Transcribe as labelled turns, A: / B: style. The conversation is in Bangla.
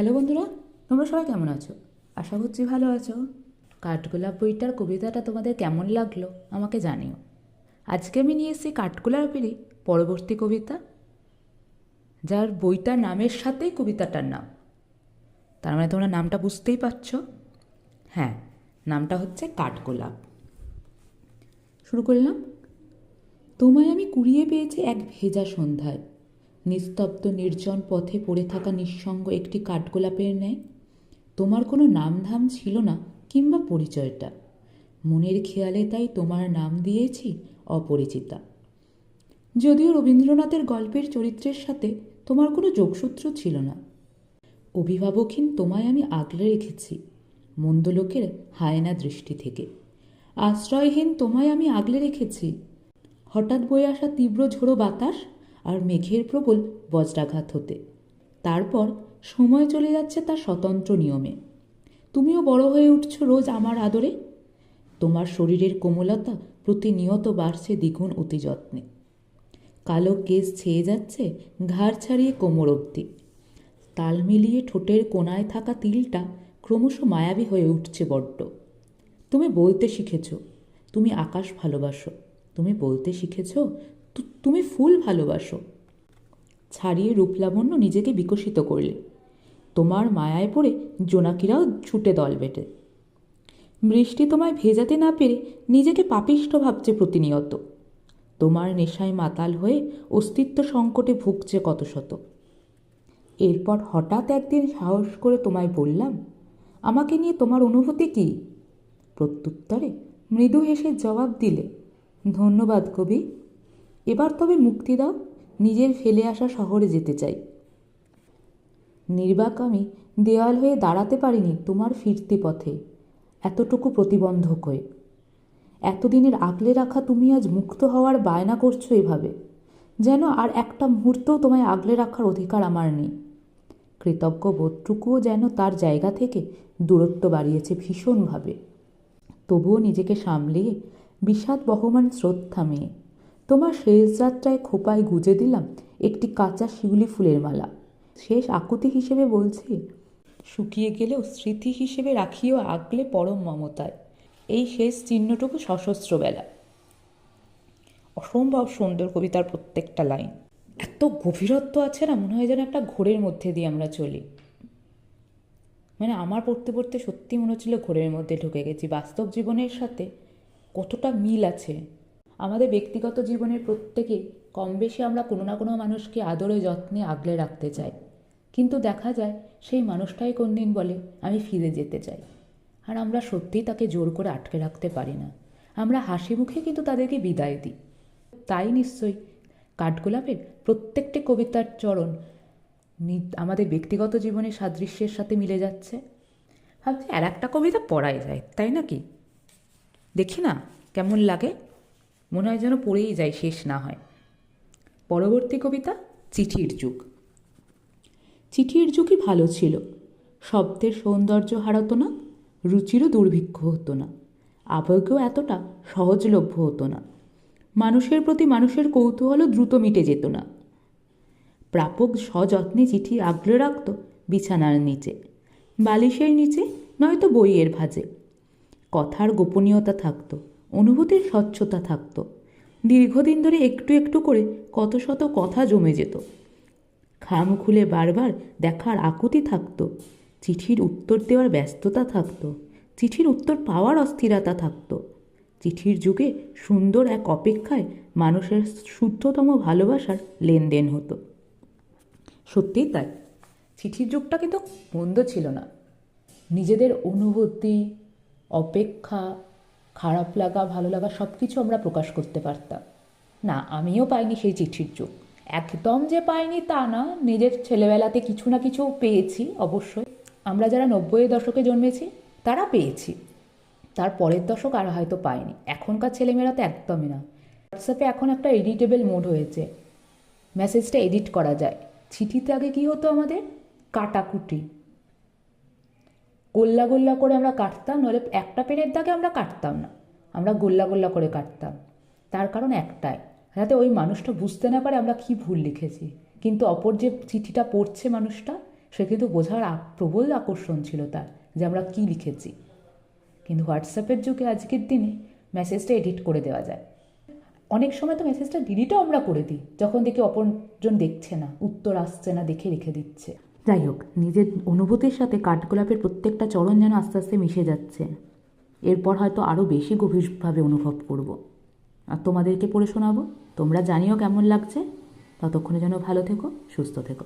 A: হ্যালো বন্ধুরা, তোমরা সবাই কেমন আছো? আশা করছি ভালো আছো। কাঠগোলাপ বইটার কবিতাটা তোমাদের কেমন লাগলো আমাকে জানিও। আজকে আমি নিয়ে এসেছি কাঠগোলাপেরই পরবর্তী কবিতা, যার বইটার নামের সাথেই কবিতাটার নাম। তার মানে তোমরা নামটা বুঝতেই পারছো। হ্যাঁ, নামটা হচ্ছে কাঠগোলাপ। শুরু করলাম। তোমায় আমি কুড়িয়ে পেয়েছি এক ভেজা সন্ধ্যায়, নিস্তব্ধ নির্জন পথে পড়ে থাকা নিঃসঙ্গ একটি কাঠগোলাপের ন্যায়। তোমার কোনো নামধাম ছিল না কিংবা পরিচয়টা, মনের খেয়ালে তাই তোমার নাম দিয়েছি অপরিচিতা। যদিও রবীন্দ্রনাথের গল্পের চরিত্রের সাথে তোমার কোনো যোগসূত্র ছিল না। অভিভাবকহীন তোমায় আমি আগলে রেখেছি মন্দ লোকের হায়না দৃষ্টি থেকে। আশ্রয়হীন তোমায় আমি আগলে রেখেছি হঠাৎ বয়ে আসা তীব্র ঝোড়ো বাতাস আর মেঘের প্রবল বজ্রাঘাত হতে। তারপর সময় চলে যাচ্ছে তার স্বতন্ত্র নিয়মে। তুমিও বড় হয়ে উঠছ রোজ আমার আদরে। তোমার শরীরের কোমলতা প্রতিনিয়ত বাড়ছে দ্বিগুণ অতি যত্নে। কালো কেশ ছেয়ে যাচ্ছে ঘাড় ছাড়িয়ে কোমর অবধি। তাল মিলিয়ে ঠোঁটের কোণায় থাকা তিলটা ক্রমশ মায়াবী হয়ে উঠছে বড্ড। তুমি বলতে শিখেছ তুমি আকাশ ভালোবাসো। তুমি বলতে শিখেছ তুমি ফুল ভালোবাসো। ছাড়িয়ে রূপলাবণ্য নিজেকে বিকশিত করলে। তোমার মায়ায় পড়ে জোনাকিরাও ছুটে দল বেটে। বৃষ্টি তোমায় ভেজাতে না পেরে নিজেকে পাপিষ্ঠ ভাবছে প্রতিনিয়ত। তোমার নেশায় মাতাল হয়ে অস্তিত্ব সংকটে ভুগছে কত শত। এরপর হঠাৎ একদিন সাহস করে তোমায় বললাম, আমাকে নিয়ে তোমার অনুভূতি কী? প্রত্যুত্তরে মৃদু হেসে জবাব দিলে, ধন্যবাদ কবি, এবার তবে মুক্তি দাও, নিজের ফেলে আসা শহরে যেতে চাই। নির্বাক আমি দেওয়াল হয়ে দাঁড়াতে পারিনি তোমার ফিরতি পথে, এতটুকু প্রতিবন্ধক হয়ে। এতদিনের আগলে রাখা তুমি আজ মুক্ত হওয়ার বায়না করছো এভাবে, যেন আর একটা মুহূর্তও তোমায় আগলে রাখার অধিকার আমার নেই। কৃতজ্ঞ বোধটুকুও যেন তার জায়গা থেকে দূরত্ব বাড়িয়েছে ভীষণভাবে। তবুও নিজেকে সামলিয়ে বিষাদ বহমান শ্রদ্ধা মেয়ে তোমার শেষ যাত্রায় খোপায় গুজে দিলাম একটি কাঁচা শিউলি ফুলের মালা। শেষ আকুতি হিসেবে বলছি, শুকিয়ে গেলেও স্মৃতি হিসেবে রাখিও আগলে পরম মমতায় এই শেষ চিহ্নটুকু সশস্ত্র বেলা। অসম্ভব সুন্দর কবিতার প্রত্যেকটা লাইন। এত গভীরত্ব আছে না, মনে হয় যেন একটা ঘোরের মধ্যে দিয়ে আমরা চলি। মানে আমার পড়তে পড়তে সত্যি মনে হচ্ছিল ঘোরের মধ্যে ঢুকে গেছি। বাস্তব জীবনের সাথে কতটা মিল আছে। আমাদের ব্যক্তিগত জীবনের প্রত্যেকে কম বেশি আমরা কোনো না কোনো মানুষকে আদরে যত্নে আগলে রাখতে চাই, কিন্তু দেখা যায় সেই মানুষটাই কোন দিন বলে আমি ফিরে যেতে চাই। আর আমরা সত্যিই তাকে জোর করে আটকে রাখতে পারি না। আমরা হাসি মুখে কিন্তু তাদেরকে বিদায় দিই। তাই নিশ্চয়ই কাঠগোলাপের প্রত্যেকটি কবিতার চরণ আমাদের ব্যক্তিগত জীবনের সাদৃশ্যের সাথে মিলে যাচ্ছে। ভাবছি আর একটা কবিতা পড়াই যায়, তাই নাকি? দেখি না কেমন লাগে। মনে হয় যেন পড়েই যায়, শেষ না হয়। পরবর্তী কবিতা চিঠির যুগ। চিঠির যুগই ভালো ছিল। শব্দের সৌন্দর্য হারাতো না, রুচিরও দুর্ভিক্ষ হতো না, আবেগও এতটা সহজলভ্য হতো না, মানুষের প্রতি মানুষের কৌতূহলও দ্রুত মিটে যেত না। প্রাপক সযত্নে চিঠি আগলে রাখত বিছানার নিচে, বালিশের নিচে, নয়তো বইয়ের ভাঁজে। কথার গোপনীয়তা থাকতো, অনুভূতির স্বচ্ছতা থাকতো। দীর্ঘদিন ধরে একটু একটু করে কত শত কথা জমে যেত। খাম খুলে বারবার দেখার আকুতি থাকতো, চিঠির উত্তর দেওয়ার ব্যস্ততা থাকতো, চিঠির উত্তর পাওয়ার অস্থিরতা থাকতো। চিঠির যুগে সুন্দর এক অপেক্ষায় মানুষের শুদ্ধতম ভালোবাসার লেনদেন হতো। সত্যিই তাই, চিঠির যুগটা কিন্তু মন্দ ছিল না। নিজেদের অনুভূতি, অপেক্ষা, খারাপ লাগা, ভালো লাগা সব কিছু আমরা প্রকাশ করতে পারতাম। না, আমিও পাইনি সেই চিঠির যুগ। একদম যে পাইনি তা না, নিজের ছেলেবেলাতে কিছু না কিছু পেয়েছি অবশ্যই। আমরা যারা 90-এর দশকে জন্মেছি তারা পেয়েছি, তার পরের দশক আর হয়তো পাইনি। এখনকার ছেলেমেয়েরা তো একদমই না। হোয়াটসঅ্যাপে এখন একটা এডিটেবল মোড হয়েছে, মেসেজটা এডিট করা যায়। চিঠিতে আগে কী হতো, আমাদের কাটাকুটি, গোল্লা গোল্লা করে আমরা কাটতাম, নাহলে একটা পেনের দাগে আমরা কাটতাম না, আমরা গোল্লা গোল্লা করে কাটতাম। তার কারণ একটাই, যাতে ওই মানুষটা বুঝতে না পারে আমরা কী ভুল লিখেছি। কিন্তু অপর যে চিঠিটা পড়ছে মানুষটা, সে কিন্তু বোঝার প্রবল আকর্ষণ ছিল তার যে আমরা কী লিখেছি। কিন্তু হোয়াটসঅ্যাপের যুগে আজকের দিনে মেসেজটা এডিট করে দেওয়া যায়। অনেক সময় তো মেসেজটা ডিলিটও আমরা করে দিই, যখন দেখি অপরজন দেখছে না, উত্তর আসছে না, দেখে রেখে দিচ্ছে। যাই হোক, নিজের অনুভূতির সাথে কাঠগোলাপের প্রত্যেকটা চরণ যেন আস্তে আস্তে মিশে যাচ্ছে। এরপর হয়তো আরও বেশি গভীরভাবে অনুভব করব, আর তোমাদেরকে পড়ে শোনাবো। তোমরা জানিও কেমন লাগছে। ততক্ষণে যেন ভালো থেকো, সুস্থ থেকো।